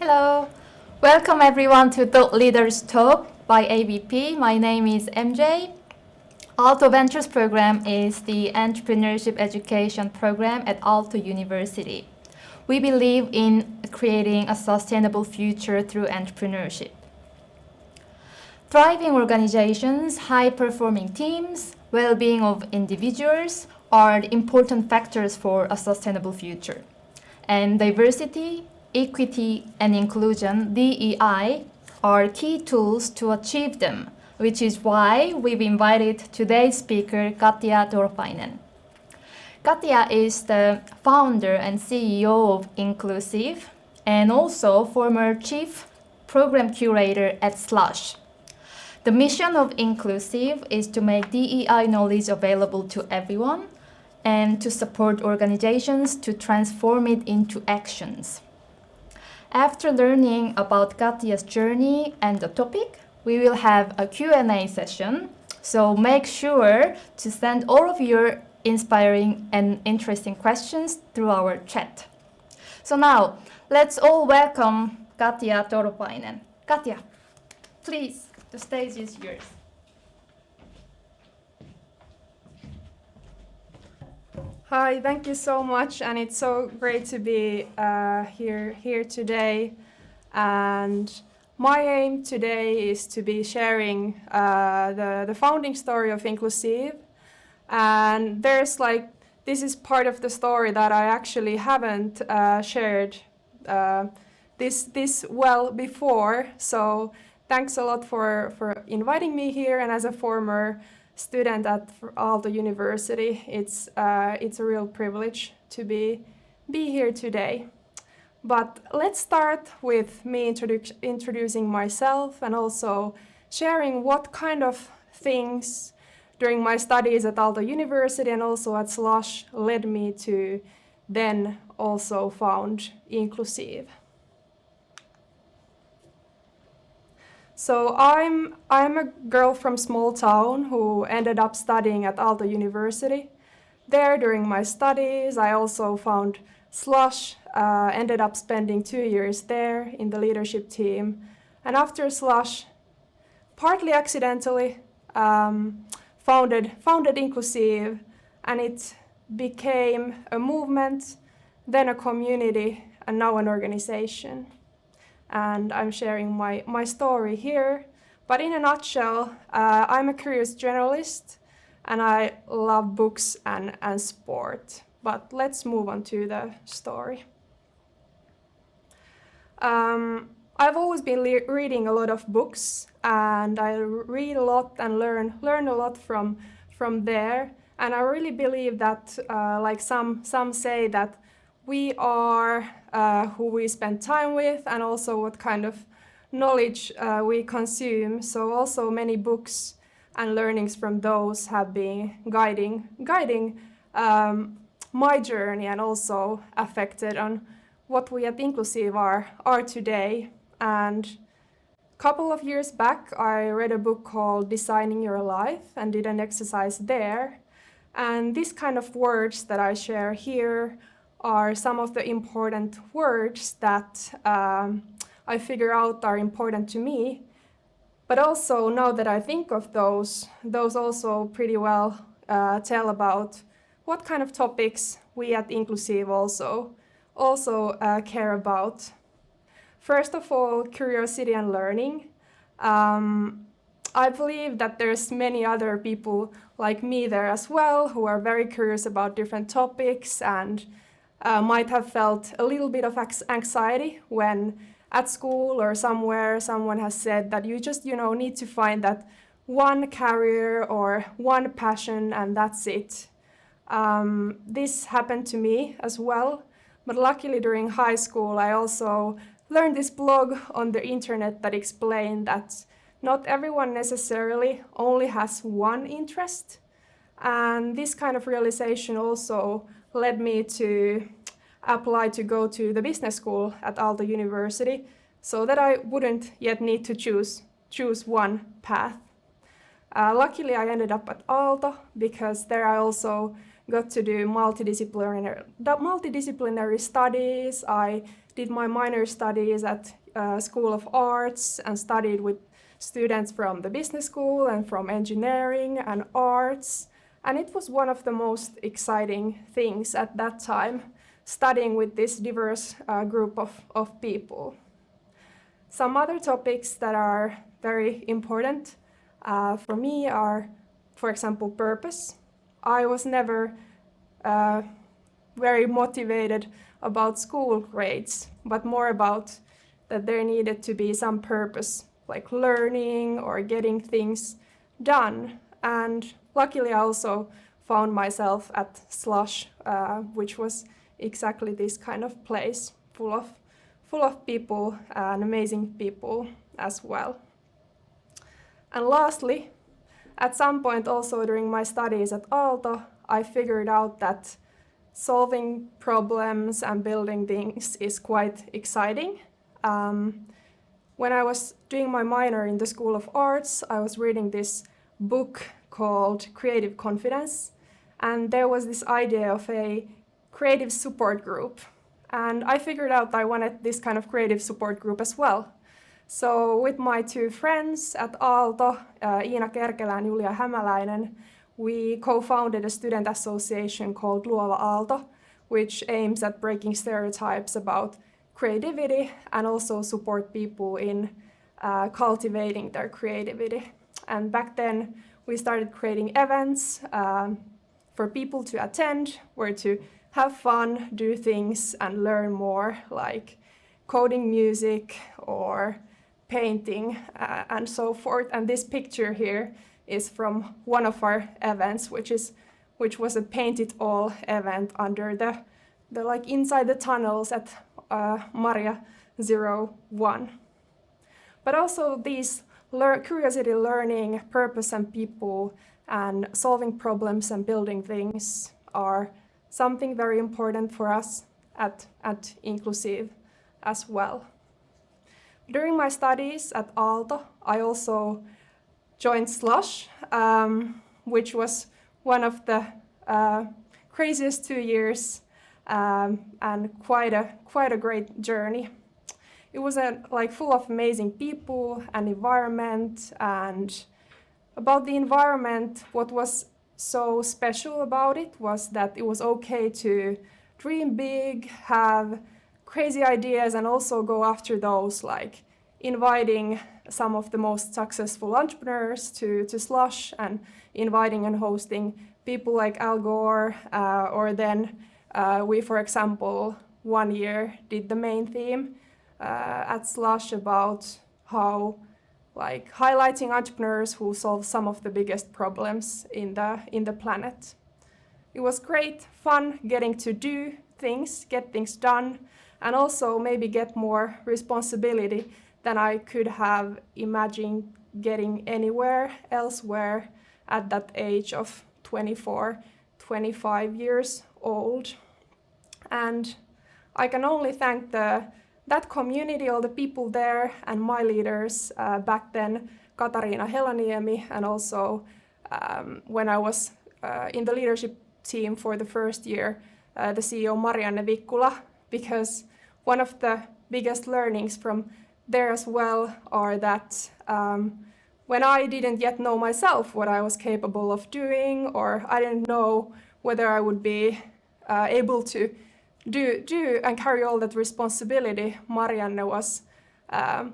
Hello, welcome everyone to Thought Leaders Talk by AVP. My name is MJ. Aalto Ventures program is the entrepreneurship education program at Aalto University. We believe in creating a sustainable future through entrepreneurship. Thriving organizations, high-performing teams, well-being of individuals are the important factors for a sustainable future. And diversity, equity, and inclusion, DEI, are key tools to achieve them, which is why we've invited today's speaker, Katja Toropainen. Katja is the founder and CEO of Inklusiiv and also former chief program curator at Slush. The mission of Inklusiiv is to make DEI knowledge available to everyone and to support organizations to transform it into actions. After learning about Katja's journey and the topic, we will have a Q&A session, so make sure to send all of your inspiring and interesting questions through our chat. So now, let's all welcome Katja Toropainen. Katja, please, the stage is yours. Hi, thank you so much, and it's so great to be here today. And my aim today is to be sharing the founding story of Inklusiiv. And this is part of the story that I actually haven't shared this well before. So thanks a lot for inviting me here. And as a former student at Aalto University, it's a real privilege to be here today. But let's start with me introducing myself and also sharing what kind of things during my studies at Aalto University and also at Slush led me to then also found Inklusiiv. So I'm a girl from small town who ended up studying at Aalto University. There during my studies I also found Slush, ended up spending 2 years there in the leadership team. And after Slush, partly accidentally, founded Inklusiiv, and it became a movement, then a community, and now an organization. And I'm sharing my story here. But in a nutshell, I'm a curious generalist, and I love books and sport. But let's move on to the story. I've always been reading a lot of books, and I read a lot and learn a lot from there. And I really believe that, like some say, that we are who we spend time with, and also what kind of knowledge we consume. So also many books and learnings from those have been guiding my journey, and also affected on what we at Inklusiiv are today. And a couple of years back, I read a book called Designing Your Life and did an exercise there. And these kind of words that I share here are some of the important words that I figure out are important to me. But also, now that I think of those also pretty well tell about what kind of topics we at Inklusiiv also care about. First of all, curiosity and learning. I believe that there's many other people like me there as well who are very curious about different topics and might have felt a little bit of anxiety when at school or somewhere someone has said that you just need to find that one career or one passion and that's it. This happened to me as well, but luckily during high school I also learned this blog on the internet that explained that not everyone necessarily only has one interest. And this kind of realization also led me to apply to go to the business school at Aalto University, so that I wouldn't yet need to choose one path. Luckily I ended up at Aalto because there I also got to do multidisciplinary studies. I did my minor studies at School of Arts and studied with students from the business school and from engineering and arts. And it was one of the most exciting things at that time, studying with this diverse group of people. Some other topics that are very important for me are, for example, purpose. I was never very motivated about school grades, but more about that there needed to be some purpose, like learning or getting things done. And luckily I also found myself at Slush, which was exactly this kind of place, full of people and amazing people as well. And lastly, at some point also during my studies at Aalto, I figured out that solving problems and building things is quite exciting. When I was doing my minor in the School of Arts, I was reading this book called Creative Confidence, and there was this idea of a creative support group. And I figured out I wanted this kind of creative support group as well. So with my two friends at Aalto, Iina Kerkelä and Julia Hämäläinen, we co-founded a student association called Luova Aalto, which aims at breaking stereotypes about creativity and also support people in cultivating their creativity. And back then we started creating events for people to attend, where to have fun, do things and learn more, like coding music or painting and so forth. And this picture here is from one of our events, which was a Paint It All event under the like inside the tunnels at Maria 01. But also these curiosity, learning, purpose and people and solving problems and building things are something very important for us at Inklusiiv as well. During my studies at Aalto, I also joined Slush, which was one of the craziest 2 years and quite a great journey. It was like full of amazing people and environment. And about the environment, what was so special about it was that it was okay to dream big, have crazy ideas and also go after those, like inviting some of the most successful entrepreneurs to Slush and inviting and hosting people like Al Gore, or then we, for example, 1 year did the main theme at Slush about how like highlighting entrepreneurs who solve some of the biggest problems in the planet. It was great fun getting to do things, get things done, and also maybe get more responsibility than I could have imagined getting anywhere elsewhere at that age of 24, 25 years old. And I can only thank that community, all the people there, and my leaders back then, Katariina Helaniemi, and also when I was in the leadership team for the first year, the CEO Marianne Vikkula, because one of the biggest learnings from there as well are that when I didn't yet know myself what I was capable of doing, or I didn't know whether I would be able to do and carry all that responsibility, Marianne was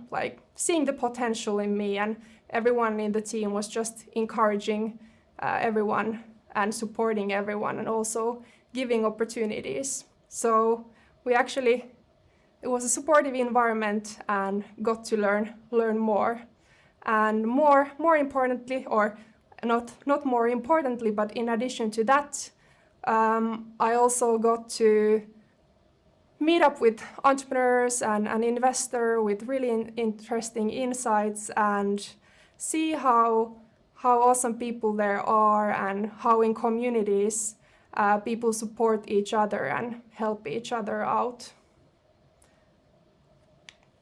like seeing the potential in me, and everyone in the team was just encouraging everyone and supporting everyone and also giving opportunities. So it was a supportive environment and got to learn more. And more importantly, or not more importantly, but in addition to that, I also got to meet up with entrepreneurs and investors with really interesting insights and see how awesome people there are and how in communities people support each other and help each other out.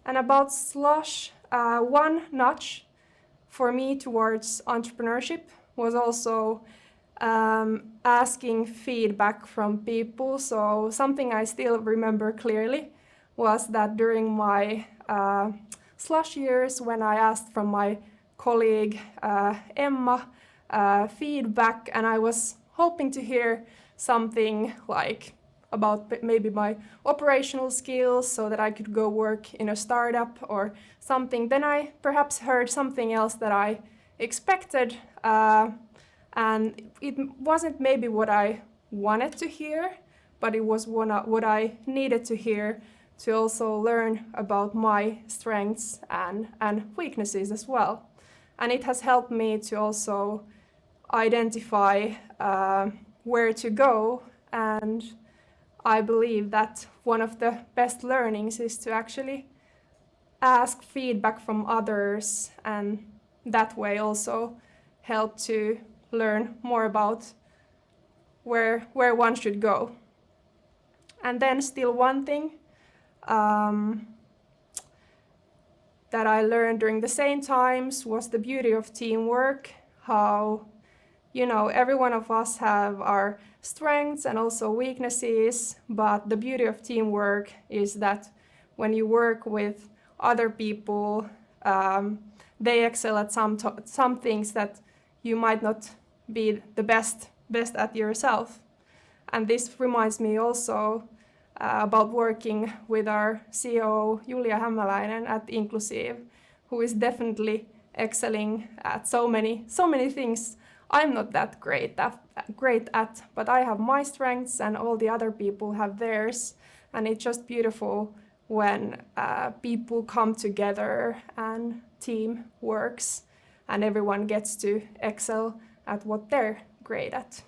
And about Slush, one nudge for me towards entrepreneurship was also asking feedback from people. So something I still remember clearly was that during my slush years, when I asked from my colleague Emma feedback, and I was hoping to hear something like about maybe my operational skills so that I could go work in a startup or something, then I perhaps heard something else that I expected, and it wasn't maybe what I wanted to hear, but it was what I needed to hear to also learn about my strengths and weaknesses as well. And it has helped me to also identify where to go, and I believe that one of the best learnings is to actually ask feedback from others, and that way also help to learn more about where one should go. And then still one thing that I learned during the same times was the beauty of teamwork, how, you know, every one of us have our strengths and also weaknesses, but the beauty of teamwork is that when you work with other people, they excel at some things that you might not be the best at yourself. And this reminds me also about working with our CEO Julia Hämäläinen at Inklusiiv, who is definitely excelling at so many things I'm not that great at, but I have my strengths and all the other people have theirs, and it's just beautiful when people come together and team works and everyone gets to excel at what they're great at.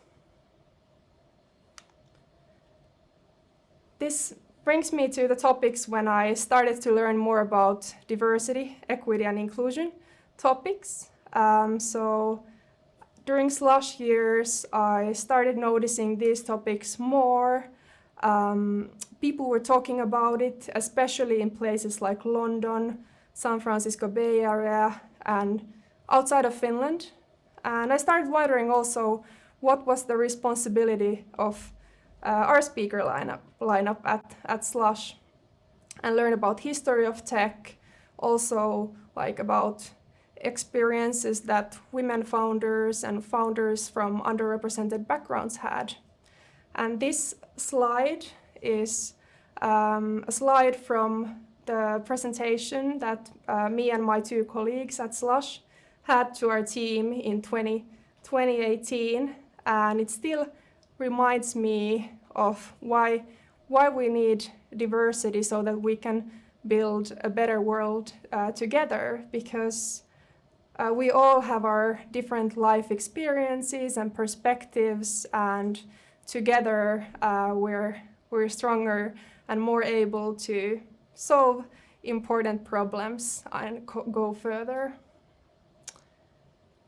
This brings me to the topics when I started to learn more about diversity, equity, and inclusion topics. So during slush years, I started noticing these topics more. People were talking about it, especially in places like London, San Francisco Bay Area, and outside of Finland. And I started wondering also what was the responsibility of our speaker lineup at Slush, and learn about history of tech, also like about experiences that women founders and founders from underrepresented backgrounds had. And this slide is a slide from the presentation that me and my two colleagues at Slush had to our team in 2018, and it still reminds me of why we need diversity so that we can build a better world together, because we all have our different life experiences and perspectives, and together we're stronger and more able to solve important problems and go further.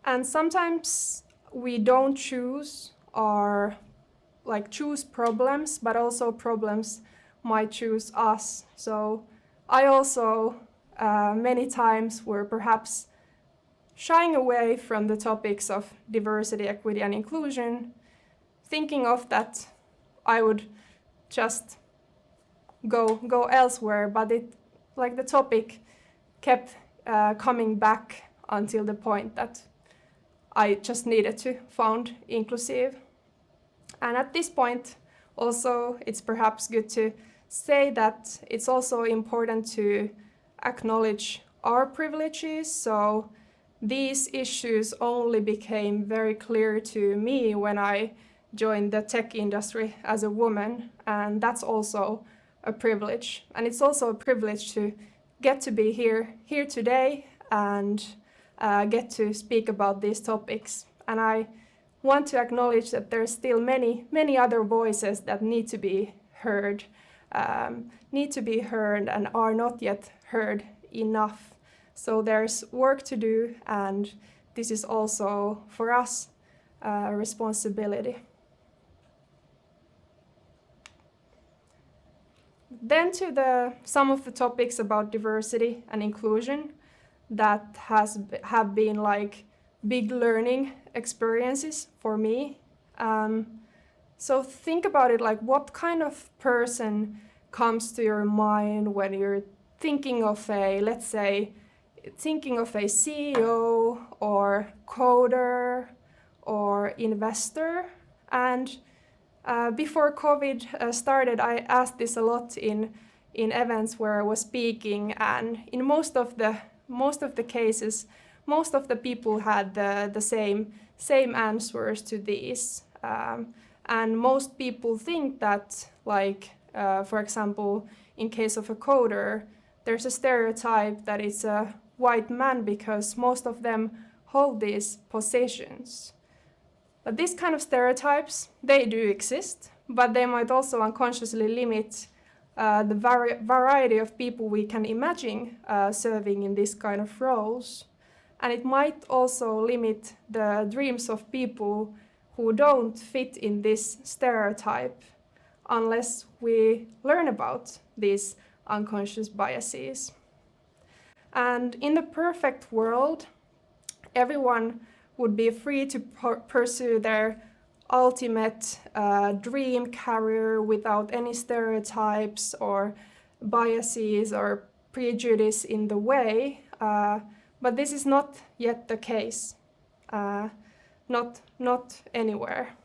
And sometimes we don't choose problems, but also problems might choose us. So I also many times were perhaps shying away from the topics of diversity, equity, and inclusion, thinking of that I would just go elsewhere, but the topic kept coming back until the point that I just needed to found Inklusiiv. And at this point, also, it's perhaps good to say that it's also important to acknowledge our privileges. So these issues only became very clear to me when I joined the tech industry as a woman, and that's also a privilege. And it's also a privilege to get to be here today and get to speak about these topics. And I want to acknowledge that there's still many other voices that need to be heard and are not yet heard enough. So there's work to do, and this is also for us a responsibility. Then to some of the topics about diversity and inclusion that have been like big learning experiences for me. So think about it, like what kind of person comes to your mind when you're thinking of let's say, thinking of a CEO or coder or investor. And before COVID started, I asked this a lot in events where I was speaking, and in most of the cases, most of the people had the same answers to these. And most people think that, like, for example, in case of a coder, there's a stereotype that it's a white man because most of them hold these positions. But these kind of stereotypes, they do exist, but they might also unconsciously limit the variety of people we can imagine serving in this kind of roles. And it might also limit the dreams of people who don't fit in this stereotype unless we learn about these unconscious biases. And in the perfect world, everyone would be free to pursue their ultimate dream career without any stereotypes or biases or prejudice in the way. But this is not yet the case. Not anywhere.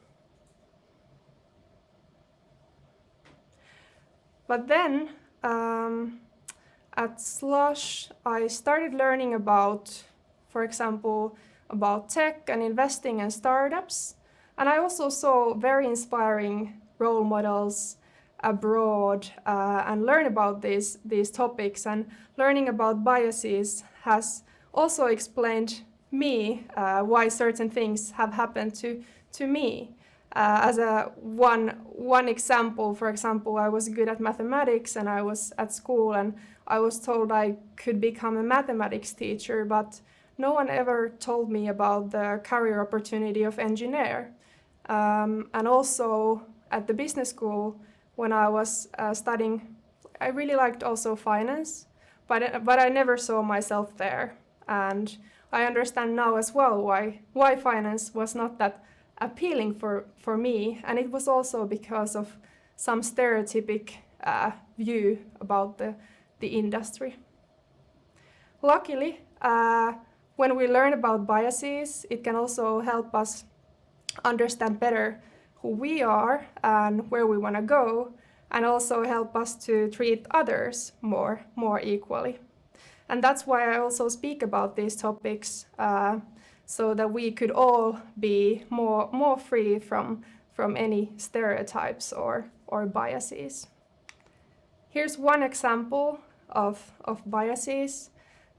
But then at Slush, I started learning about, for example, about tech and investing and startups. And I also saw very inspiring role models abroad and learn about these topics. And learning about biases has also explained me why certain things have happened to me. As one example, for example, I was good at mathematics and I was at school and I was told I could become a mathematics teacher, but no one ever told me about the career opportunity of engineer. And also at the business school, when I was studying, I really liked also finance, but I never saw myself there. And I understand now as well why finance was not that appealing for me, and it was also because of some stereotypic view about the industry. Luckily, when we learn about biases, it can also help us understand better who we are and where we want to go, and also help us to treat others more equally. And that's why I also speak about these topics, so that we could all be more free from any stereotypes or biases. Here's one example of biases.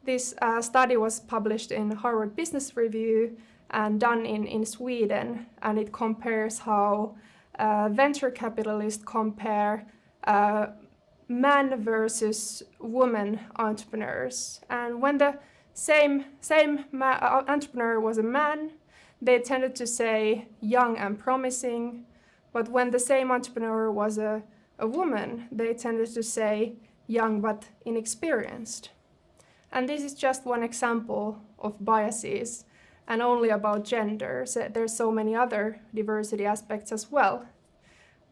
This study was published in Harvard Business Review and done in Sweden, and it compares how venture capitalists compare man versus woman entrepreneurs. And when the same entrepreneur was a man, they tended to say young and promising, but when the same entrepreneur was a woman, they tended to say young but inexperienced. And this is just one example of biases, and only about gender. So there's so many other diversity aspects as well.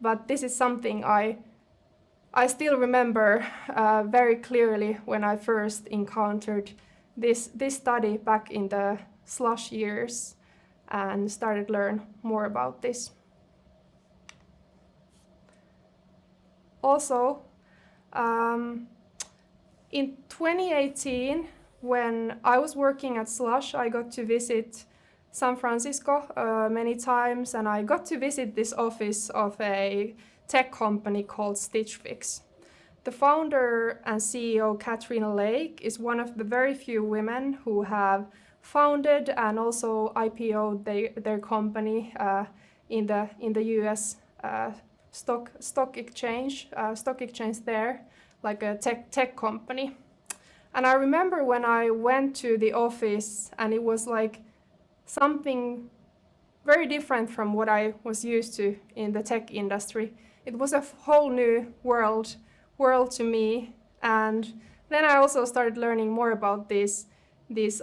But this is something I still remember very clearly when I first encountered this study back in the Slush years and started to learn more about this. Also, in 2018, when I was working at Slush, I got to visit San Francisco many times, and I got to visit this office of a tech company called Stitch Fix. The founder and CEO, Katrina Lake, is one of the very few women who have founded and also IPO'd their company in the US stock exchange there, like a tech company. And I remember when I went to the office, and it was like something very different from what I was used to in the tech industry. It was a whole new world to me. And then I also started learning more about these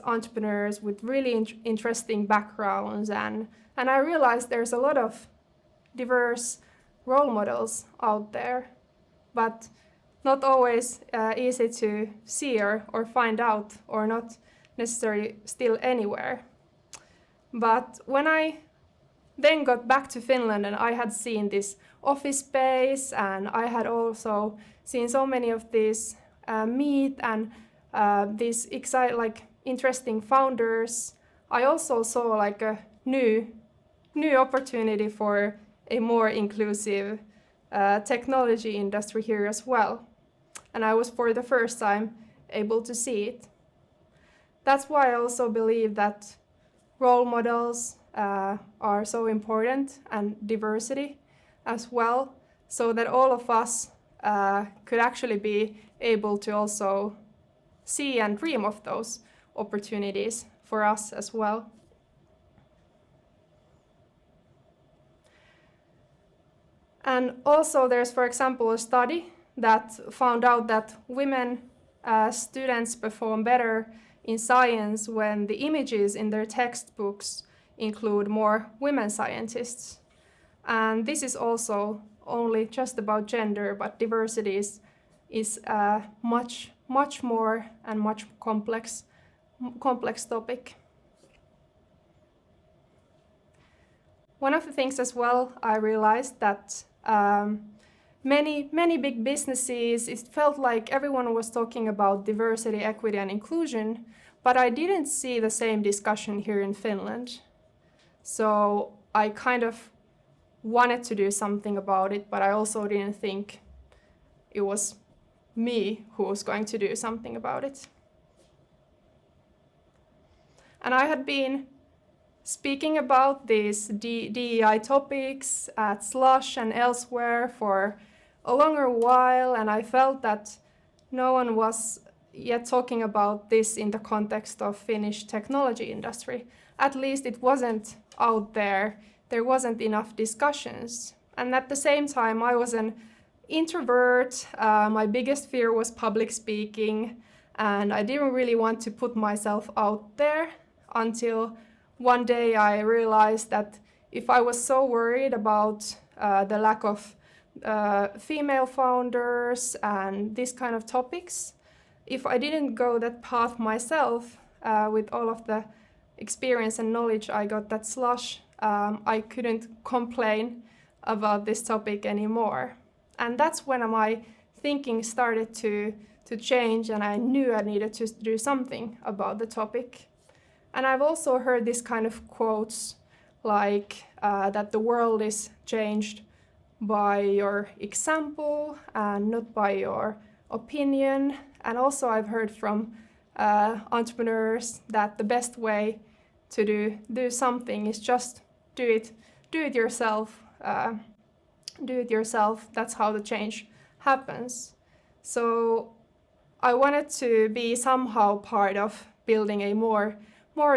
entrepreneurs with really interesting backgrounds, and I realized there's a lot of diverse role models out there, but not always easy to see or find out, or not necessarily still anywhere. But when I then got back to Finland and I had seen this office space, and I had also seen so many of these meet and these interesting founders, I also saw like a new opportunity for a more inclusive technology industry here as well. And I was for the first time able to see it. That's why I also believe that role models are so important, and diversity as well, so that all of us could actually be able to also see and dream of those opportunities for us as well. And also there's, for example, a study that found out that women students perform better in science when the images in their textbooks include more women scientists. And this is also only just about gender, but diversity is a much more and much complex topic. One of the things as well, I realized that many big businesses, it felt like everyone was talking about diversity, equity, and inclusion, but I didn't see the same discussion here in Finland. So I kind of wanted to do something about it, but I also didn't think it was me who was going to do something about it. And I had been speaking about these DEI topics at Slush and elsewhere for a longer while, and I felt that no one was yet talking about this in the context of Finnish technology industry. At least it wasn't out there. There wasn't enough discussions. And at the same time, I was an introvert. My biggest fear was public speaking, and I didn't really want to put myself out there until one day I realized that if I was so worried about the lack of female founders and this kind of topics, if I didn't go that path myself with all of the experience and knowledge I got at Slush, I couldn't complain about this topic anymore. And that's when my thinking started to change, and I knew I needed to do something about the topic. And I've also heard this kind of quotes like that the world is changed by your example and not by your opinion. And also I've heard from entrepreneurs that the best way to do something is just do it yourself. Do it yourself. That's how the change happens. So I wanted to be somehow part of building a more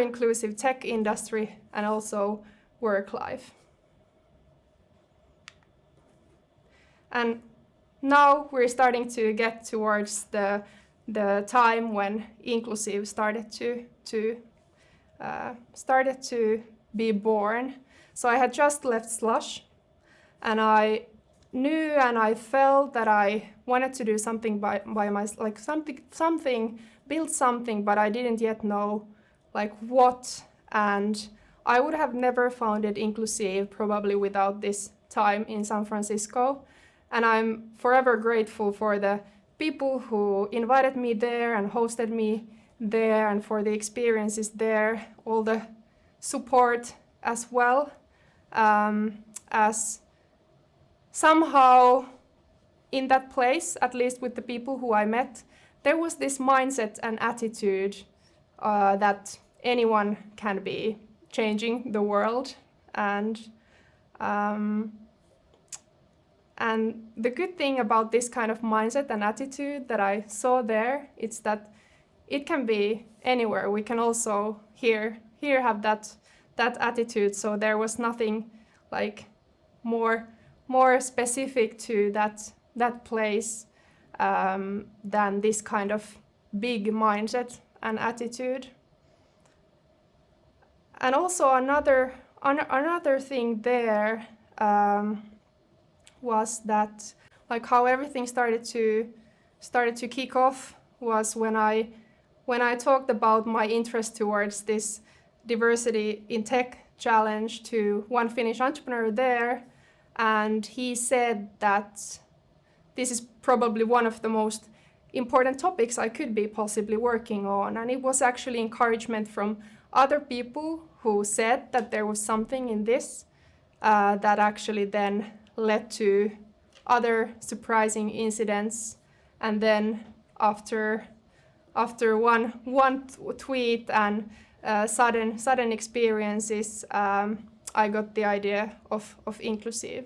inclusive tech industry and also work life. And now we're starting to get towards the time when Inklusiiv started to be born. So I had just left Slush, and I knew and I felt that I wanted to do something by myself, like build something, but I didn't yet know like what. And I would have never founded Inklusiiv probably without this time in San Francisco. And I'm forever grateful for the people who invited me there and hosted me there, and for the experiences there, all the support as well. As somehow in that place, at least with the people who I met, there was this mindset and attitude that anyone can be changing the world. And the good thing about this kind of mindset and attitude that I saw there is that it can be anywhere. We can also here have that attitude. So there was nothing like more specific to that place than this kind of big mindset and attitude. And also another thing there was that, like, how everything started to kick off was when I talked about my interest towards this diversity in tech challenge to one Finnish entrepreneur there, and he said that this is probably one of the most important topics I could be possibly working on. And it was actually encouragement from other people who said that there was something in this that actually then led to other surprising incidents. And then after one tweet and sudden experiences, I got the idea of Inklusiiv.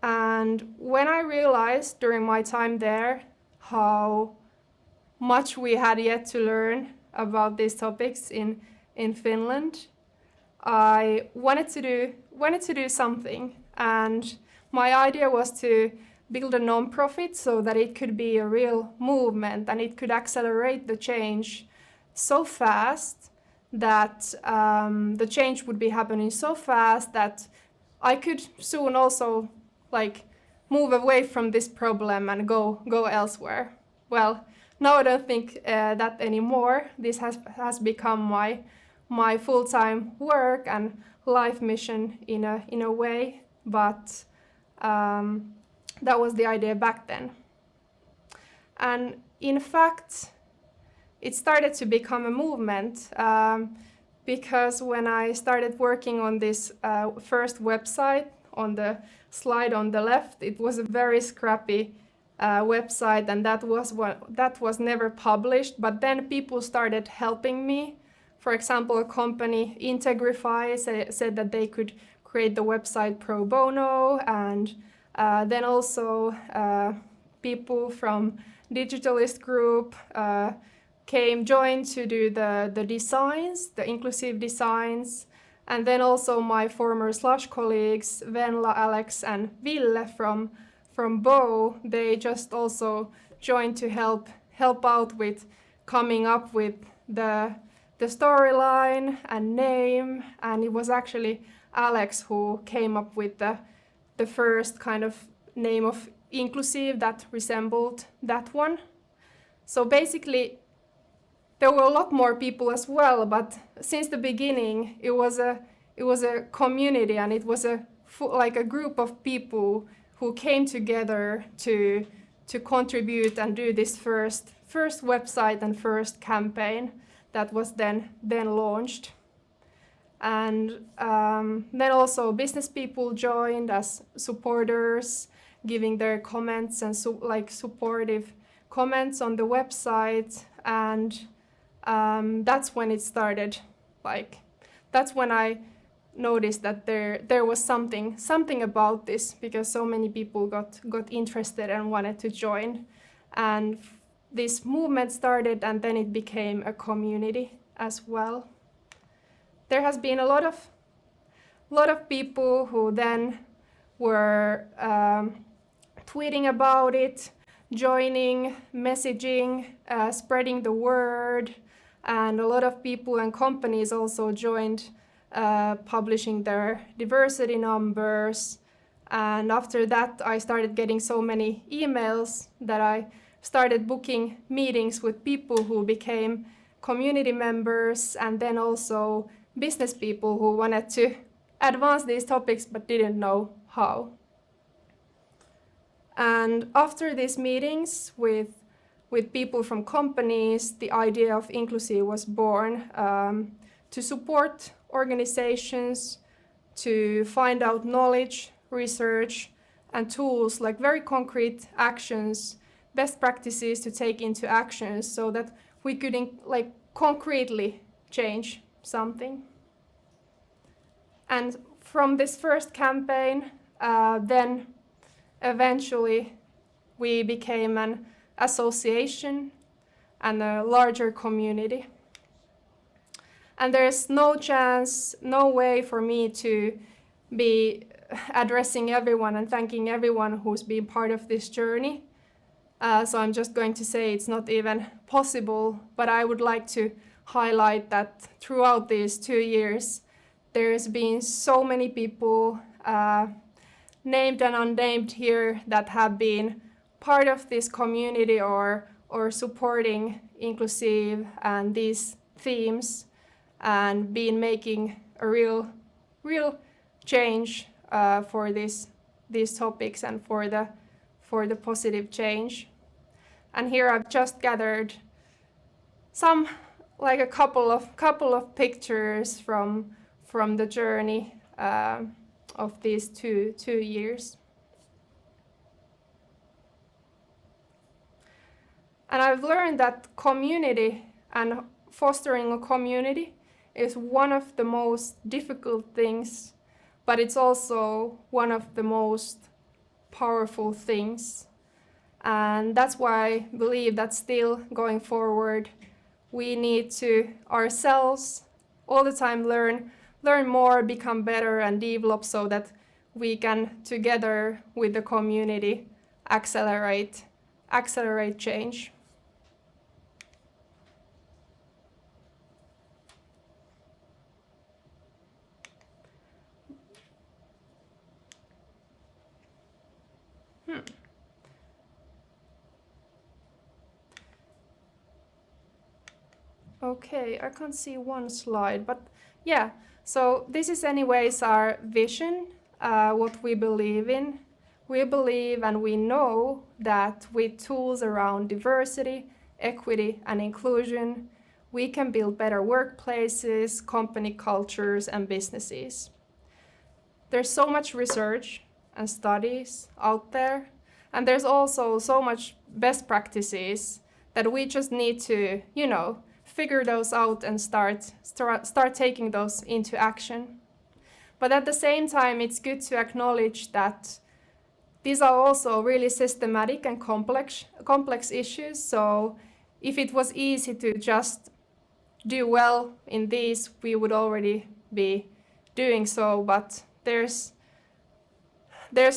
And when I realized during my time there how much we had yet to learn about these topics in Finland, I wanted to do something. And my idea was to build a non-profit so that it could be a real movement and it could accelerate the change so fast that the change would be happening so fast that I could soon also move away from this problem and go elsewhere. Well, now I don't think that anymore. This has become my full-time work and life mission in a way, but that was the idea back then. And in fact, it started to become a movement because when I started working on this first website, on the slide on the left, it was a very scrappy website, and that was never published. But then people started helping me. For example, a company, Integrify, said that they could create the website pro bono, and then also people from Digitalist Group joined to do the designs, the inclusive designs. And then also my former Slush colleagues, Venla, Alex, and Ville from Bo, they just also joined to help out with coming up with the storyline and name. And it was actually Alex who came up with the first kind of name of Inklusiiv that resembled that one. So basically, there were a lot more people as well, but since the beginning, it was a community, and it was a group of people who came together to contribute and do this first website and first campaign that was then launched. And then also business people joined as supporters, giving their comments and supportive comments on the website. And that's when it started. That's when I noticed that there was something about this, because so many people got interested and wanted to join. And this movement started, and then it became a community as well. There has been a lot of people who then were tweeting about it, joining, messaging, spreading the word, and a lot of people and companies also joined publishing their diversity numbers. And after that, I started getting so many emails that I started booking meetings with people who became community members, and then also business people who wanted to advance these topics but didn't know how. And after these meetings with people from companies, the idea of Inklusiiv was born to support organizations to find out knowledge, research, and tools, like very concrete actions, best practices to take into actions so that we could concretely change something. And from this first campaign, then eventually we became an association and a larger community. And there's no chance, no way for me to be addressing everyone and thanking everyone who's been part of this journey. So I'm just going to say it's not even possible, but I would like to highlight that throughout these 2 years, There's been so many people, named and unnamed here, that have been part of this community or supporting Inklusiiv and these themes, and been making a real change for these topics and for the positive change. And here I've just gathered some, like a couple of pictures from the journey of these two years. And I've learned that community and fostering a community is one of the most difficult things, but it's also one of the most powerful things. And that's why I believe that still going forward, we need to ourselves all the time learn more, become better, and develop so that we can, together with the community, accelerate change. Okay, I can't see one slide, but yeah. So this is anyways our vision, what we believe in. We believe and we know that with tools around diversity, equity, and inclusion, we can build better workplaces, company cultures, and businesses. There's so much research and studies out there, and there's also so much best practices that we just need to, figure those out and start taking those into action. But at the same time, it's good to acknowledge that these are also really systematic and complex issues. So if it was easy to just do well in these, we would already be doing so. But there's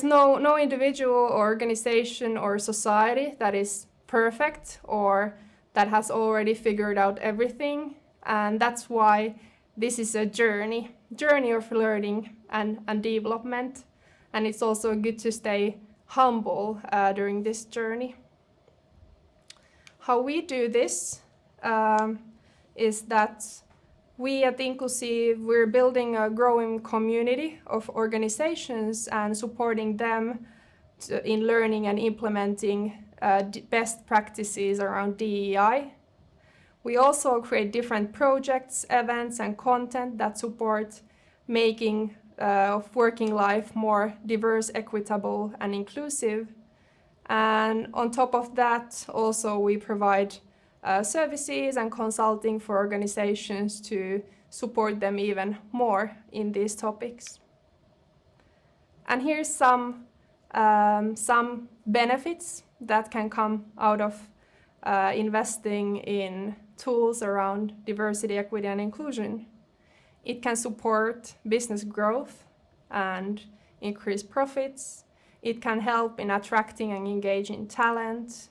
no individual or organization or society that is perfect or that has already figured out everything. And that's why this is a journey of learning and development. And it's also good to stay humble during this journey. How we do this is that we at Inklusiiv, we're building a growing community of organizations and supporting them in learning and implementing best practices around DEI. We also create different projects, events, and content that support making of working life more diverse, equitable, and inclusive. And on top of that, also we provide services and consulting for organizations to support them even more in these topics. And here's some benefits that can come out of investing in tools around diversity, equity, and inclusion. It can support business growth and increase profits. It can help in attracting and engaging talent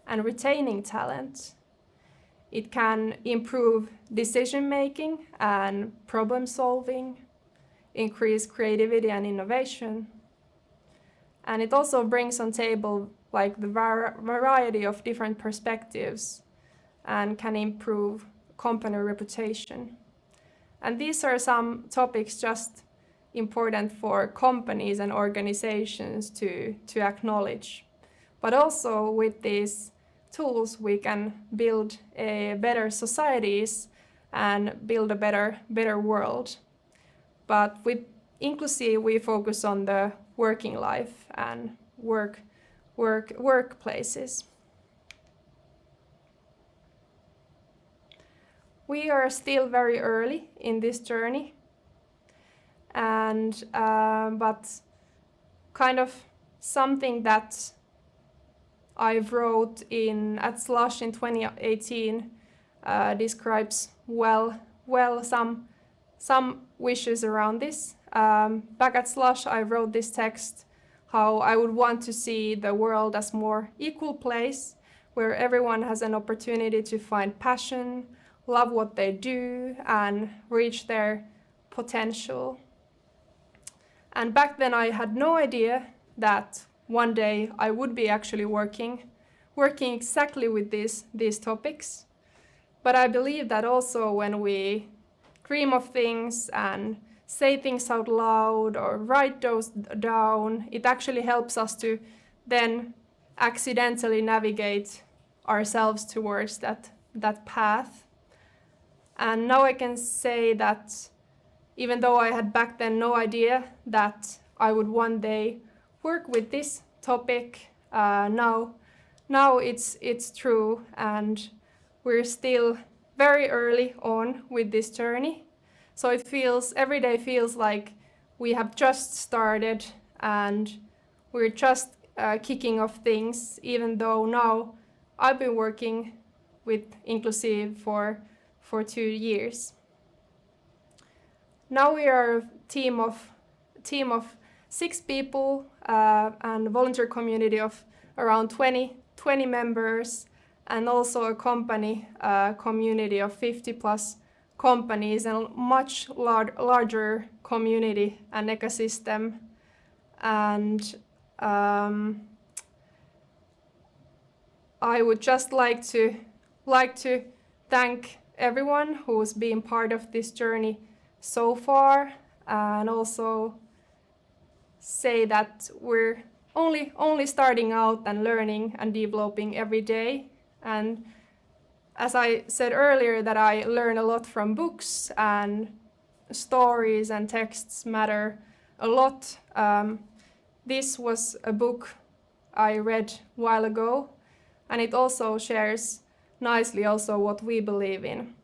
and retaining talent. It can improve decision-making and problem-solving, increase creativity and innovation. And it also brings on table like the variety of different perspectives and can improve company reputation. And these are some topics just important for companies and organizations to acknowledge. But also with these tools, we can build better societies and build a better world. But with Inklusiiv, we focus on the working life and workplaces. We are still very early in this journey, and but kind of something that I wrote at Slush in 2018 describes well some wishes around this. Back at Slush, I wrote this text, how I would want to see the world as more equal place where everyone has an opportunity to find passion, love what they do, and reach their potential. And back then I had no idea that one day I would be actually working exactly with these topics. But I believe that also when we dream of things and say things out loud or write those down, it actually helps us to then accidentally navigate ourselves towards that path. And now I can say that even though I had back then no idea that I would one day work with this topic, now it's true, and we're still very early on with this journey. So every day feels like we have just started and we're just kicking off things, even though now I've been working with Inklusiiv for 2 years. Now we are a team of 6 people and a volunteer community of around 20 members, and also a company community of 50 plus companies and a much larger community and ecosystem. And I would just like to thank everyone who's been part of this journey so far, and also say that we're only starting out and learning and developing every day. And as I said earlier, that I learn a lot from books, and stories and texts matter a lot. This was a book I read a while ago, and it also shares nicely also what we believe in.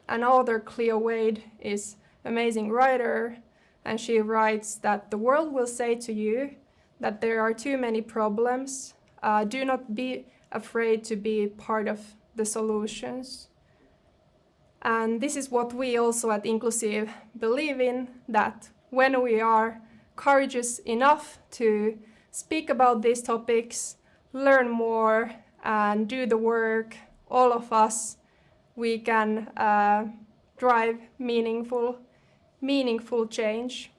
And author Cleo Wade is an amazing writer, and she writes that the world will say to you that there are too many problems. Do not be afraid to be part of the solutions. And this is what we also at Inklusiiv believe in, that when we are courageous enough to speak about these topics, learn more, and do the work, all of us, we can drive meaningful change.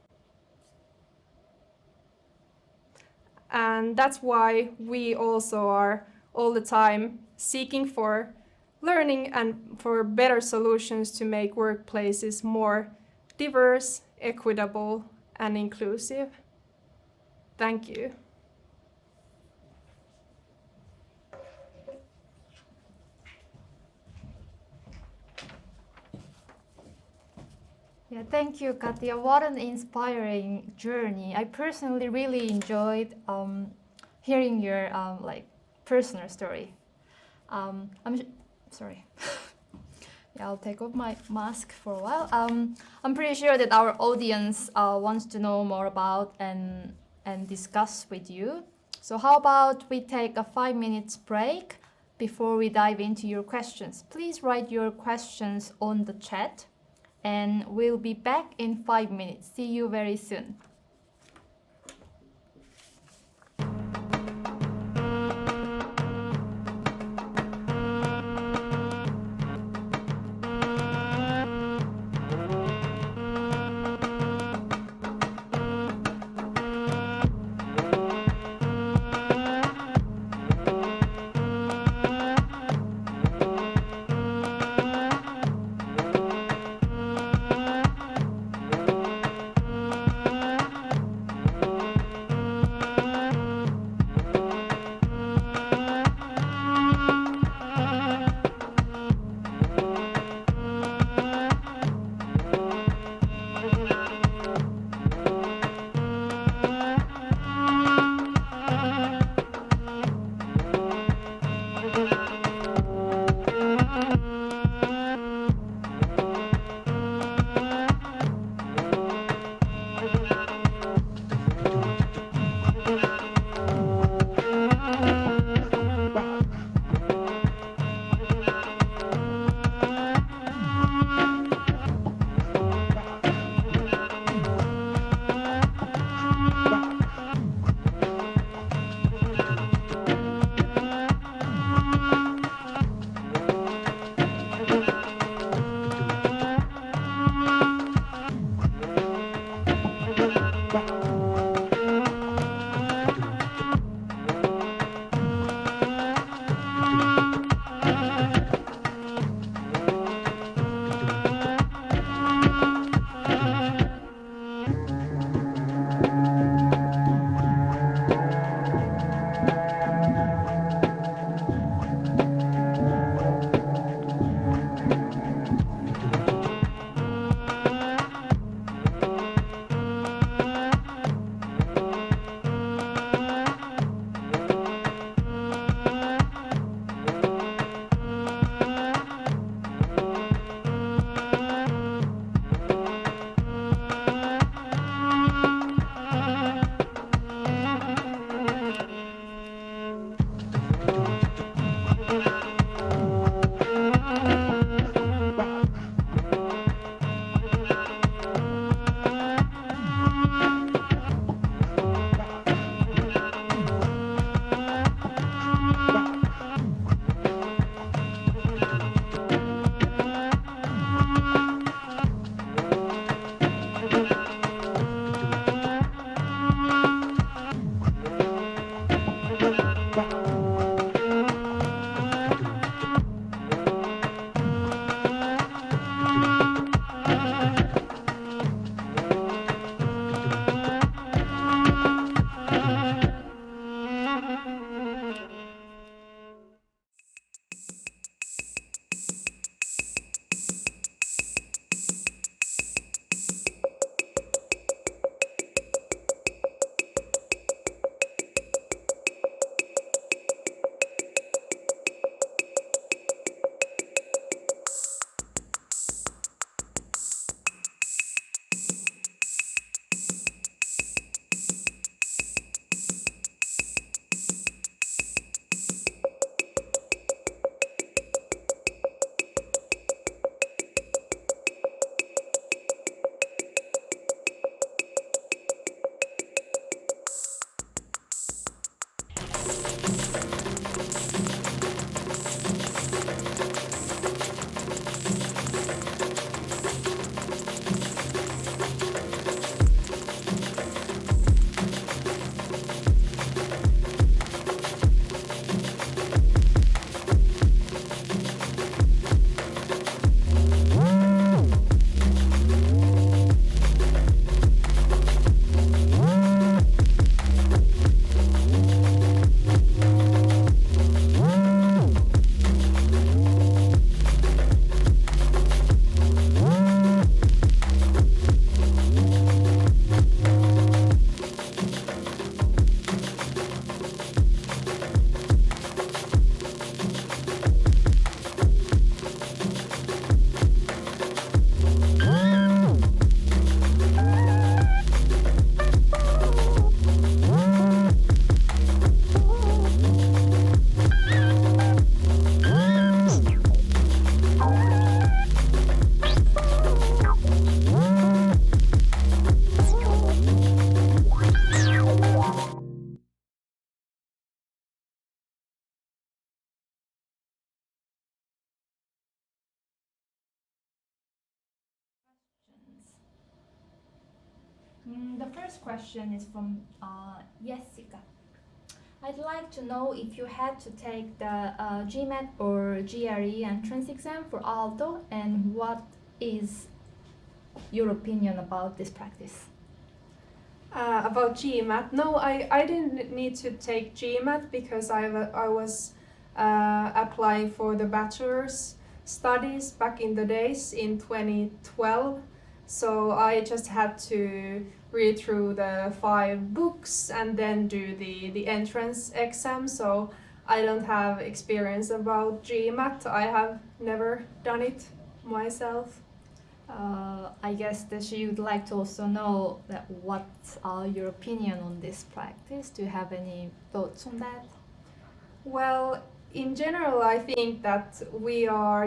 And that's why we also are all the time seeking for learning and for better solutions to make workplaces more diverse, equitable, and inclusive. Thank you. Yeah, thank you, Katja. What an inspiring journey. I personally really enjoyed hearing your personal story. Sorry. Yeah, I'll take off my mask for a while. I'm pretty sure that our audience wants to know more about and discuss with you. So how about we take a 5 minutes break before we dive into your questions? Please write your questions on the chat, and we'll be back in 5 minutes. See you very soon. The first question is from Jessica. I'd like to know if you had to take the GMAT or GRE entrance exam for Aalto, and what is your opinion about this practice? About GMAT, no, I didn't need to take GMAT because I was applying for the bachelor's studies back in the days in 2012. So I just had to read through the 5 books and then do the entrance exam. So I don't have experience about GMAT. I have never done it myself. I guess that you would like to also know that what are your opinion on this practice? Do you have any thoughts on that? Well, in general, I think that we are,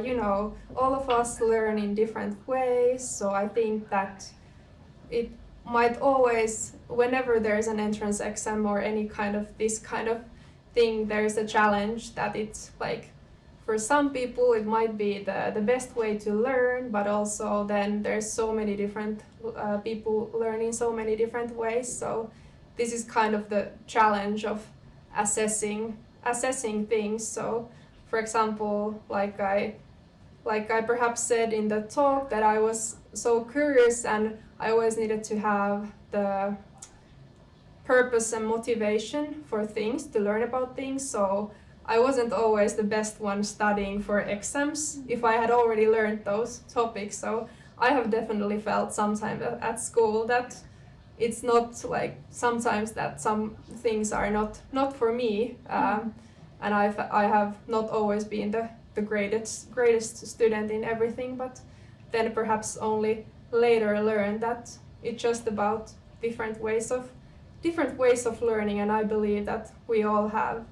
all of us learn in different ways. So I think that it might always, whenever there's an entrance exam or any kind of this kind of thing, there's a challenge that it's like, for some people it might be the best way to learn, but also then there's so many different people learning so many different ways. So this is kind of the challenge of assessing things. So for example, like I perhaps said in the talk, that I was so curious and I always needed to have the purpose and motivation for things, to learn about things. So I wasn't always the best one studying for exams if I had already learned those topics. So I have definitely felt sometimes at school that it's not like, sometimes that some things are not for me, and I have not always been the greatest student in everything, but then perhaps only later learned that it's just about different ways of learning. And I believe that we all have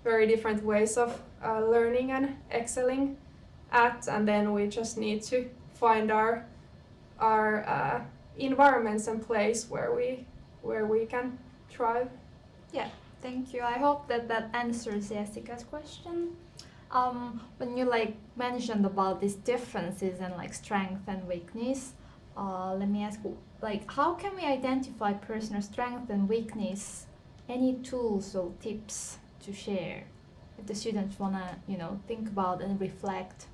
very different ways of learning and excelling at, and then we just need to find our environments and place where we can thrive. Yeah, thank you. I hope that answers Jessica's question. When you mentioned about these differences and strength and weakness, let me ask, how can we identify personal strength and weakness? Any tools or tips to share if the students wanna, think about and reflect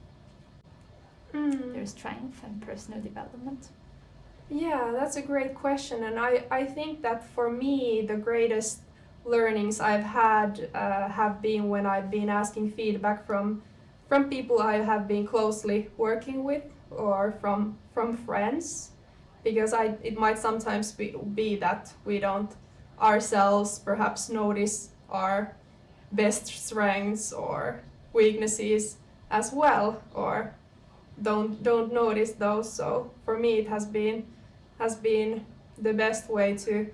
their strength and personal development? Yeah, that's a great question, and I think that for me the greatest learnings I've had have been when I've been asking feedback from people I have been closely working with, or from friends, because it might sometimes be that we don't ourselves perhaps notice our best strengths or weaknesses as well, or don't notice those. So for me it has been the best way to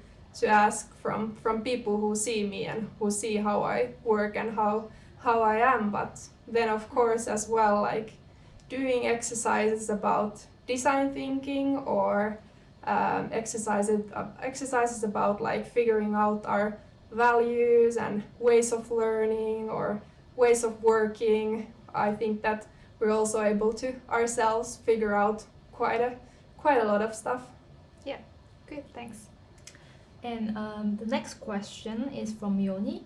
ask from people who see me and who see how I work and how I am. But then of course as well, like doing exercises about design thinking, or exercises about like figuring out our values and ways of learning or ways of working. I think that we're also able to ourselves figure out quite a lot of stuff. Yeah, good, thanks. And the next question is from Yoni.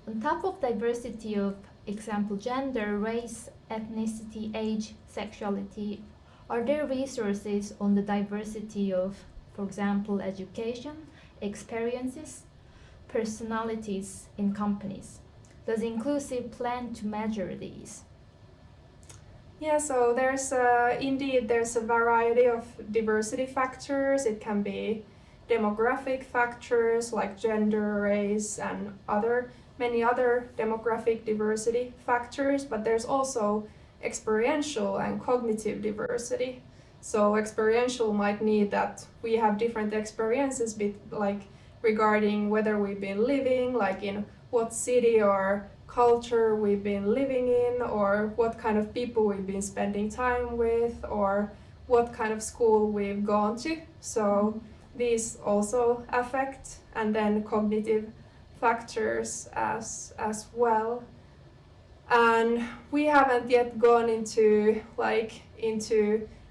On top of diversity of example gender, race, ethnicity, age, sexuality, are there resources on the diversity of, for example, education, experiences, personalities in companies? Does Inklusiiv plan to measure these? Yeah, so there's a variety of diversity factors. It can be demographic factors like gender, race, and many other demographic diversity factors, but there's also experiential and cognitive diversity. So experiential might need that we have different experiences, like regarding whether we've been living, like in what city or culture we've been living in, or what kind of people we've been spending time with, or what kind of school we've gone to. So these also affect, and then cognitive factors as well. And we haven't yet gone into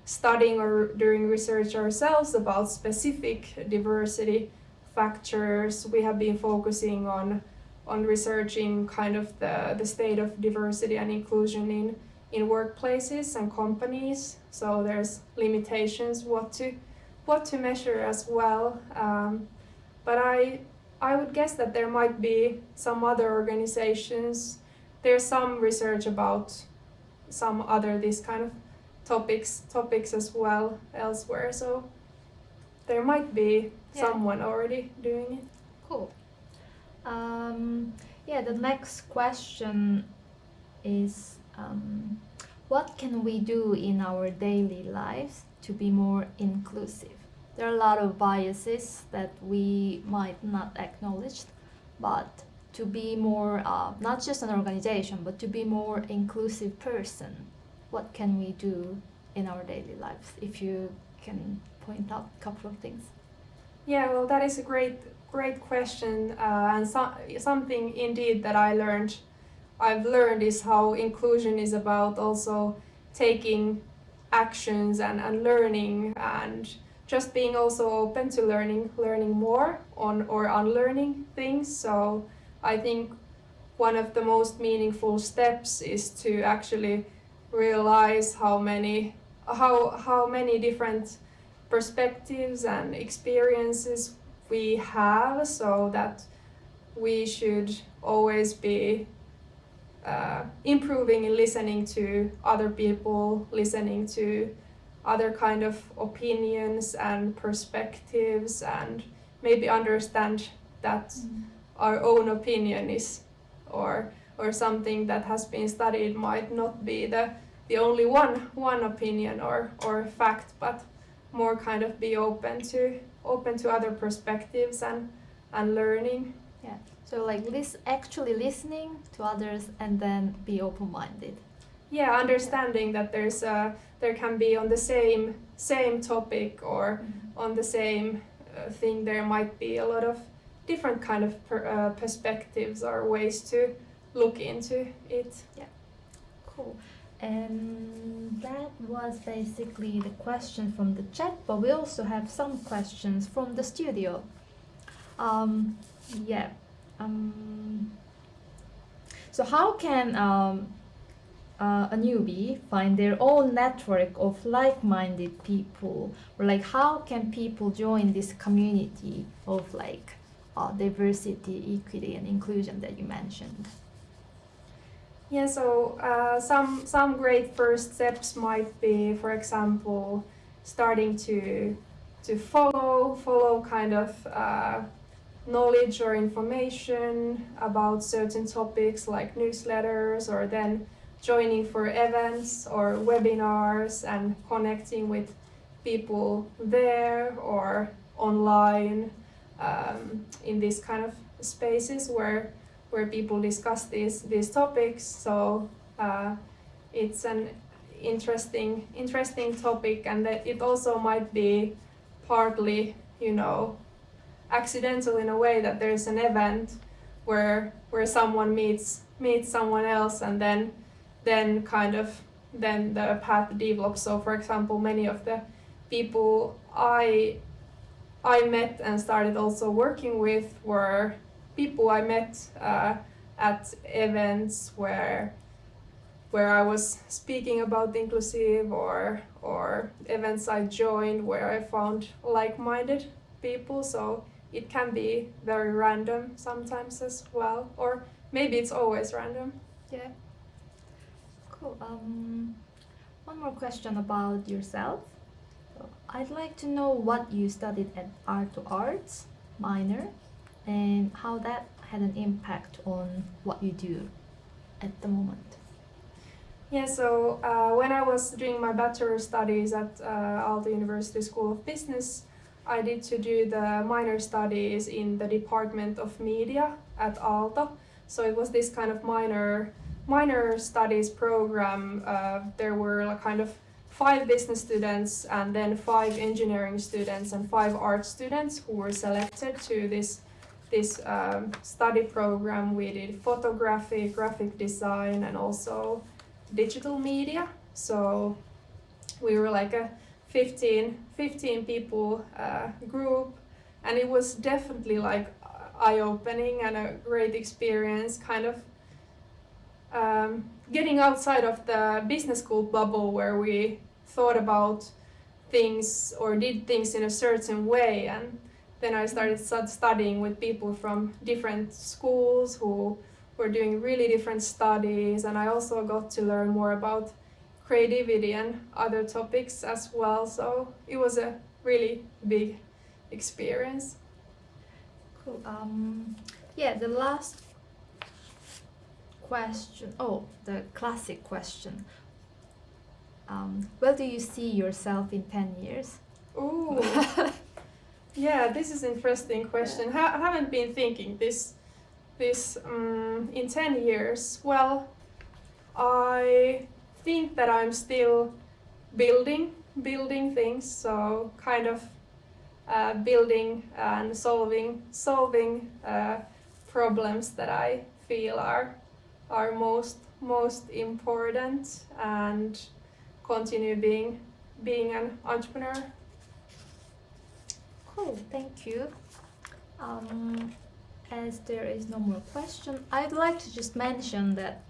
studying or doing research ourselves about specific diversity factors. We have been focusing on researching kind of the state of diversity and inclusion in workplaces and companies. So there's limitations what to measure as well. But I would guess that there might be some other organizations. There's some research about some other these kind of topics as well elsewhere. So there might be someone already doing it. Cool. The next question is, what can we do in our daily lives to be more inclusive? There are a lot of biases that we might not acknowledge, but to be more, not just an organization, but to be more inclusive person, what can we do in our daily lives? If you can point out a couple of things. Yeah, well, that is a great question, and something indeed that I've learned is how inclusion is about also taking actions and learning, and just being also open to learning more on or unlearning things. So I think one of the most meaningful steps is to actually realize how many different perspectives and experiences we have, so that we should always be improving in listening to other people, listening to other kind of opinions and perspectives, and maybe understand that our own opinion is or something that has been studied might not be the only one opinion or fact, but more kind of be open to other perspectives and learning. Yeah. So like actually listening to others and then be open-minded. Yeah, understanding that there can be on the same topic or on the same thing, there might be a lot of different kind of perspectives or ways to look into it. Yeah, cool. And that was basically the question from the chat, but we also have some questions from the studio. So how can a newbie find their own network of like-minded people, or like how can people join this community of like diversity, equity, and inclusion that you mentioned? Yeah, so some great first steps might be, for example, starting to follow kind of knowledge or information about certain topics like newsletters, or then joining for events or webinars and connecting with people there or online, in these kind of spaces where people discuss these topics. So it's an interesting topic, and that it also might be partly, accidental in a way, that there's an event where someone meets someone else, and then the path develops. So for example, many of the people I met and started also working with were people I met at events where I was speaking about Inklusiiv, or events I joined where I found like-minded people. So it can be very random sometimes as well, or maybe it's always random. Yeah. Cool. One more question about yourself. So I'd like to know what you studied at Aalto Arts minor, and how that had an impact on what you do at the moment. Yeah, so when I was doing my bachelor studies at Aalto University School of Business, I did to do the minor studies in the Department of Media at Aalto. So it was this kind of minor studies program. There were like kind of 5 business students, and then 5 engineering students, and 5 art students who were selected to this study program. We did photography, graphic design, and also digital media. So we were like a 15 people group, and it was definitely like eye-opening and a great experience, kind of getting outside of the business school bubble where we thought about things or did things in a certain way. And then I started studying with people from different schools who were doing really different studies, and I also got to learn more about creativity and other topics as well. So it was a really big experience. Cool. Yeah, the last question. Oh, the classic question. Where do you see yourself in 10 years? Ooh. Yeah, this is an interesting question. I haven't been thinking this in 10 years. Well, I think that I'm still building things, so kind of building and solving problems that I feel are most important, and continue being an entrepreneur. Cool, thank you. As there is no more question, I'd like to just mention that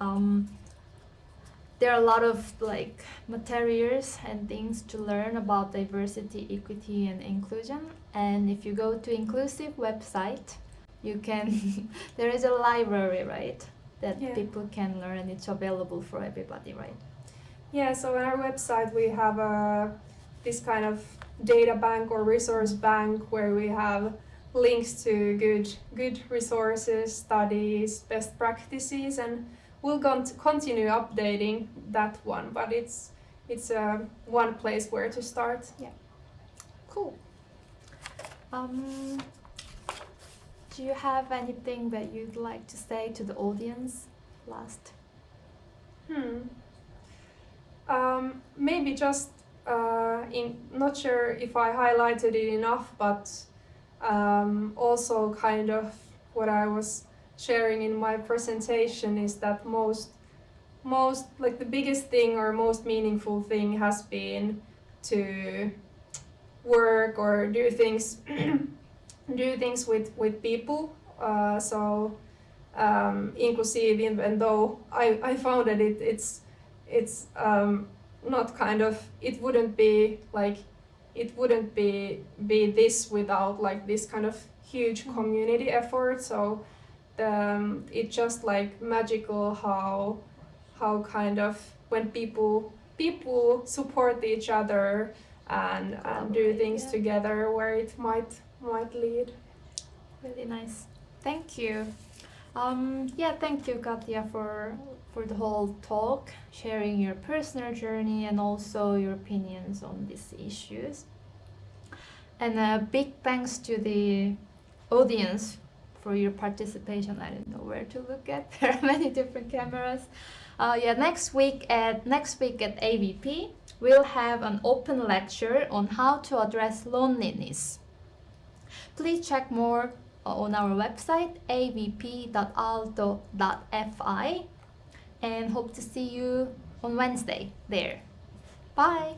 there are a lot of like materials and things to learn about diversity, equity, and inclusion. And if you go to Inklusiiv website, you can there is a library, right, that people can learn, and it's available for everybody, right? Yeah, so on our website we have this kind of data bank or resource bank where we have links to good resources, studies, best practices, and we'll continue updating that one, but it's one place where to start. Yeah. Cool. Do you have anything that you'd like to say to the audience last? Maybe just not sure if I highlighted it enough, but also kind of what I was sharing in my presentation is that most like the biggest thing or most meaningful thing has been to work or do things with people. So Inklusiiv, even though I founded it, it's not kind of, it wouldn't be this without like this kind of huge community effort. So it's just like magical how kind of when people support each other and do things together, where it might lead. Really nice. Thank you. Thank you, Katja, for the whole talk, sharing your personal journey and also your opinions on these issues. And a big thanks to the audience for your participation. I don't know where to look at. There are many different cameras. Next week at AVP, we'll have an open lecture on how to address loneliness. Please check more on our website avp.aalto.fi and hope to see you on Wednesday there. Bye!